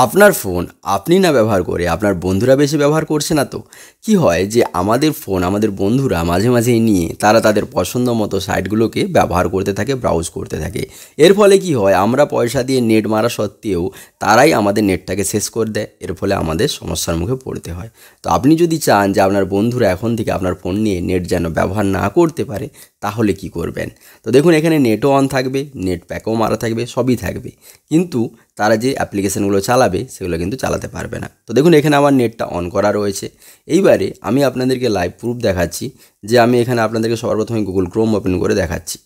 আপনার ফোন আপনি না ব্যবহার করে আপনার বন্ধুরা বেশি ব্যবহার করছে না তো? কি হয় যে আমাদের ফোন আমাদের বন্ধুরা মাঝে মাঝেই নিয়ে তারা তাদের পছন্দ মতো সাইটগুলোকে ব্যবহার করতে থাকে, ব্রাউজ করতে থাকে। এর ফলে কি হয়, আমরা পয়সা দিয়ে নেট মারা সত্ত্বেও তারাই আমাদের নেটটাকে শেষ করে দেয়। এর ফলে আমাদের সমস্যার মুখে পড়তে হয়। তো আপনি যদি চান যে আপনার বন্ধুরা এখন থেকে আপনার ফোন নিয়ে নেট যেন ব্যবহার না করতে পারে, তাহলে কি করবেন? তো দেখুন, এখানে নেটও অন থাকবে, নেট প্যাকও মারা থাকবে, সবই থাকবে, কিন্তু তারা যে অ্যাপ্লিকেশানগুলো চালাবে সেগুলো কিন্তু চালাতে পারবে না। তো দেখুন, এখানে আমার নেটটা অন করা রয়েছে। এইবারে আমি আপনাদেরকে লাইভ প্রুফ দেখাচ্ছি যে আমি এখানে আপনাদেরকে সর্বপ্রথমে গুগল ক্রোম ওপেন করে দেখাচ্ছি।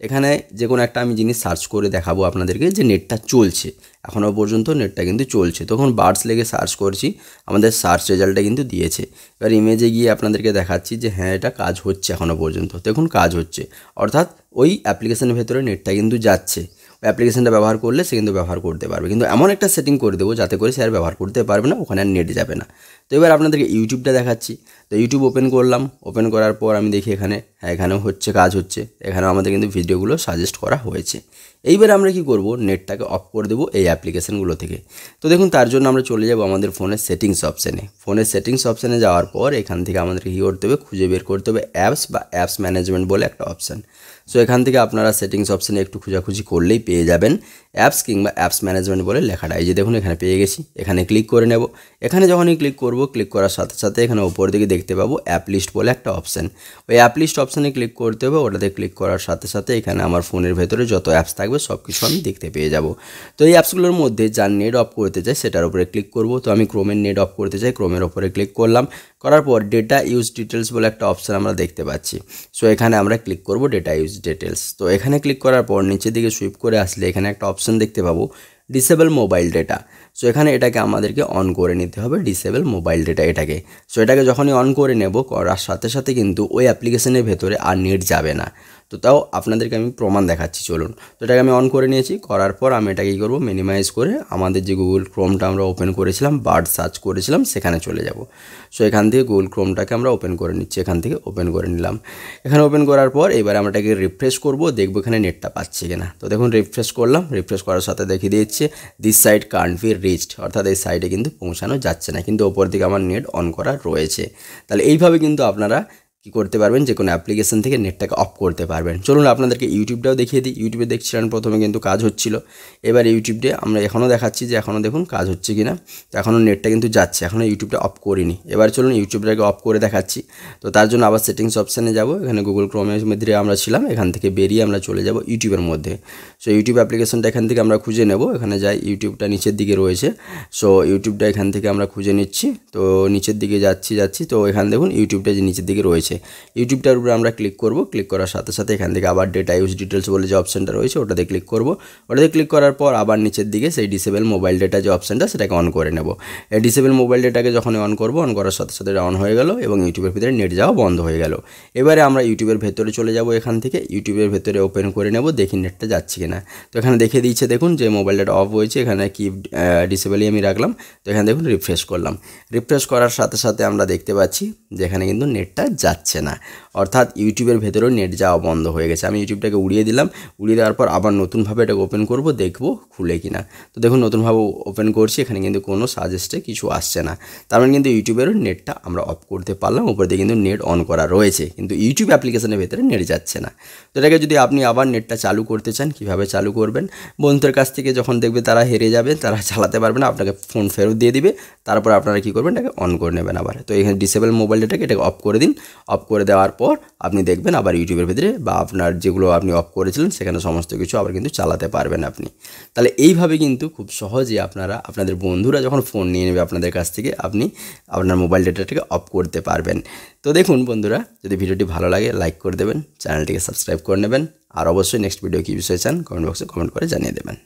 এখানে যে কোনো একটা আমি জিনিস সার্চ করে দেখাবো আপনাদেরকে যে নেটটা চলছে, এখনও পর্যন্ত নেটটা কিন্তু চলছে। তখন বার্ডস লেগে সার্চ করছি, আমাদের সার্চ রেজাল্টটা কিন্তু দিয়েছে। এবার ইমেজে গিয়ে আপনাদেরকে দেখাচ্ছি যে হ্যাঁ, এটা কাজ হচ্ছে এখনও পর্যন্ত। দেখুন, কাজ হচ্ছে, অর্থাৎ ওই অ্যাপ্লিকেশানের ভেতরে নেটটা কিন্তু যাচ্ছে। ওই অ্যাপ্লিকেশানটা ব্যবহার করলে সে কিন্তু ব্যবহার করতে পারবে, কিন্তু এমন একটা সেটিং করে দেবো যাতে করে সে আর ব্যবহার করতে পারবে না, ওখানে আর নেট যাবে না। তো এবার আপনাদেরকে ইউটিউবটা দেখাচ্ছি। তো ইউটিউব ওপেন করলাম, ওপেন করার পর আমি দেখি এখানে হ্যাঁ, এখানেও হচ্ছে, কাজ হচ্ছে। এখানেও আমাদের কিন্তু ভিডিওগুলো সাজেস্ট করা হয়েছে। এইবার আমরা কি করব, নেটটাকে অফ করে দেবো এই অ্যাপ্লিকেশানগুলো থেকে। তো দেখুন, তার জন্য আমরা চলে যাব আমাদের ফোনের সেটিংস অপশানে। ফোনের সেটিংস অপশানে যাওয়ার পর এখান থেকে আমাদেরকে কী করতে হবে, খুঁজে বের করতে হবে অ্যাপস বা অ্যাপস ম্যানেজমেন্ট বলে একটা অপশান। সো এখান থেকে আপনারা সেটিংস অপশানে একটু খোঁজাখুঁজি করলেই পেয়ে যাবেন অ্যাপস কিংবা অ্যাপস ম্যানেজমেন্ট বলে লেখাটা। এই যে দেখুন, এখানে পেয়ে গেছি। এখানে ক্লিক করে নেব। এখানে যখনই ক্লিক করব, ক্লিক করার সাথে সাথে এখানে উপর দিকে দেখতে পাবো অ্যাপ লিস্ট বলে একটা অপশান। ওই অ্যাপ লিস্ট অপশানে ক্লিক করতে হবে। ওটাতে ক্লিক করার সাথে সাথে এখানে আমার ফোনের ভেতরে যত অ্যাপস থাকবে সব কিছু আমি দেখতে পেয়ে যাব। তো এই অ্যাপসগুলোর মধ্যে যার নেট অফ করতে চাই সেটার উপরে ক্লিক করব। তো আমি ক্রোমের নেট অফ করতে চাই, ক্রোমের ওপরে ক্লিক করলাম। করার পর ডেটা ইউজ ডিটেলস বলে একটা অপশান আমরা দেখতে পাচ্ছি। সো এখানে আমরা ক্লিক করব ডেটা ইউজ ডিটেলস। তো এখানে ক্লিক করার পর নিচের দিকে সুইপ করে আসলে এখানে একটা অপশান দেখতে পাবো ডিসেবল মোবাইল ডেটা। সো এখানে এটাকে আমাদেরকে অন করে নিতে হবে, ডিসেবল মোবাইল ডেটা এটাকে। সো এটাকে যখনই অন করে নেব, করার সাথে সাথে কিন্তু ওই অ্যাপ্লিকেশনের ভেতরে আর নেট যাবে না। তো তাও আপনাদেরকে আমি প্রমাণ দেখাচ্ছি, চলুন। তো এটাকে আমি অন করে নিয়েছি। করার পর আমি এটাকে কী করবো, মিনিমাইজ করে আমাদের যে গুগল ক্রোমটা আমরা ওপেন করেছিলাম, বার্ড সার্চ করেছিলাম, সেখানে চলে যাব। সো এখান থেকে গুগল ক্রোমটাকে আমরা ওপেন করে নিচ্ছি, এখান থেকে ওপেন করে নিলাম। এখানে ওপেন করার পর এবার আমরা এটাকে রিফ্রেশ করব, দেখবো এখানে নেটটা পাচ্ছে কিনা। তো দেখুন, রিফ্রেশ করলাম। রিফ্রেশ করার সাথে দেখিয়ে দিচ্ছে this site can't be reached, অর্থাৎ এই সাইটে কিন্তু পৌঁছানো যাচ্ছে না, কিন্তু ওপর দিকে আমার নেট অন করা রয়েছে। তাহলে এইভাবে কিন্তু আপনারা কী করতে পারবেন, যে কোনো অ্যাপ্লিকেশন থেকে নেটটাকে অফ করতে পারবেন। চলুন আপনাদেরকে ইউটিউবটাও দেখিয়ে দিই। ইউটিউবে দেখছিলেন প্রথমে কিন্তু কাজ হচ্ছিল। এবার ইউটিউবে আমরা এখনও দেখাচ্ছি যে এখনও দেখুন কাজ হচ্ছে কি না। তো এখনও নেটটা কিন্তু যাচ্ছে, এখনও ইউটিউবটা অফ করিনি। এবার চলুন ইউটিউবটাকে অফ করে দেখাচ্ছি। তো তার জন্য আবার সেটিংস অপশানে যাব। এখানে গুগল ক্রোমের মধ্যে আমরা ছিলাম, এখান থেকে বেরিয়ে আমরা চলে যাব ইউটিউবের মধ্যে। সো ইউটিউব অ্যাপ্লিকেশনটা এখান থেকে আমরা খুঁজে নেব। এখানে যাই, ইউটিউবটা নিচের দিকে রয়েছে। সো ইউটিউবটা এখান থেকে আমরা খুঁজে নিচ্ছি। তো নিচের দিকে যাচ্ছি। তো এখানে দেখুন ইউটিউবটা যে নিচের দিকে রয়েছে, ইউটিউবটার উপরে আমরা ক্লিক করব। ক্লিক করার সাথে সাথে এখান থেকে আবার ডেটা ইউজ ডিটেলস বলে যে অপশানটা রয়েছে ওটাতে ক্লিক করব। ওটাতে ক্লিক করার পর আবার নিচের দিকে সেই ডিসেবল মোবাইল ডেটা যে অপশানটা সেটাকে অন করে নেব। এই ডিসেবল মোবাইল ডেটাকে যখন অন করব, অন করার সাথে সাথে অন হয়ে গেল এবং ইউটিউবের ভিতরে নেট যাওয়া বন্ধ হয়ে গেল। এবারে আমরা ইউটিউবের ভেতরে চলে যাব। এখান থেকে ইউটিউবের ভেতরে ওপেন করে নেব, দেখি নেটটা যাচ্ছে কিনা। তো এখানে দেখে দিচ্ছে দেখুন যে মোবাইল ডেটা অফ হয়েছে, এখানে কি ডিসেবলই আমি রাখলাম। তো এখানে দেখুন রিফ্রেশ করলাম। রিফ্রেশ করার সাথে সাথে আমরা দেখতে পাচ্ছি যে এখানে কিন্তু নেটটা যাচ্ছে না, অর্থাৎ ইউটিউবের ভেতরেও নেট যাওয়া বন্ধ হয়ে গেছে। আমি ইউটিউবটাকে উড়িয়ে দিলাম। উড়িয়ে দেওয়ার পর আবার নতুনভাবে এটাকে ওপেন করব, দেখবো খুলে কিনা। তো দেখুন নতুনভাবে ওপেন করছি, এখানে কিন্তু কোনো সাজেস্টে কিছু আসছে না। তার মানে কিন্তু ইউটিউবেরও নেটটা আমরা অফ করতে পারলাম। উপর দিয়ে কিন্তু নেট অন করা রয়েছে, কিন্তু ইউটিউব অ্যাপ্লিকেশনের ভেতরে নেট যাচ্ছে না। তো এটাকে যদি আপনি আবার নেটটা চালু করতে চান, কীভাবে চালু করবেন, বন্ধুদের কাছ থেকে যখন দেখবে তারা হেরে যাবে, তারা চালাতে পারবে না, আপনাকে ফোন ফেরত দিয়ে দিবে। তারপর আপনারা কী করবেন, এটাকে অন করে নেবেন আবার। তো এখানে ডিসেবল মোবাইল ডেটাকে এটাকে অফ করে দিন। অফ করে দেওয়ার পর আপনি দেখবেন আবার ইউটিউবের ভিতরে বা আপনার যেগুলো আপনি অফ করেছিলেন সেখানে সমস্ত কিছু আবার কিন্তু চালাতে পারবেন আপনি। তাহলে এইভাবে কিন্তু খুব সহজে আপনারা আপনাদের বন্ধুরা যখন ফোন নিয়ে নেবে আপনাদের কাছ থেকে, আপনি আপনার মোবাইল ডেটাটাকে অফ করতে পারবেন। তো দেখুন বন্ধুরা, যদি ভিডিওটি ভালো লাগে লাইক করে দেবেন, চ্যানেলটিকে সাবস্ক্রাইব করে নেবেন, আর অবশ্যই নেক্সট ভিডিও কী বিষয়ে চান কমেন্ট বক্সে কমেন্ট করে জানিয়ে দেবেন।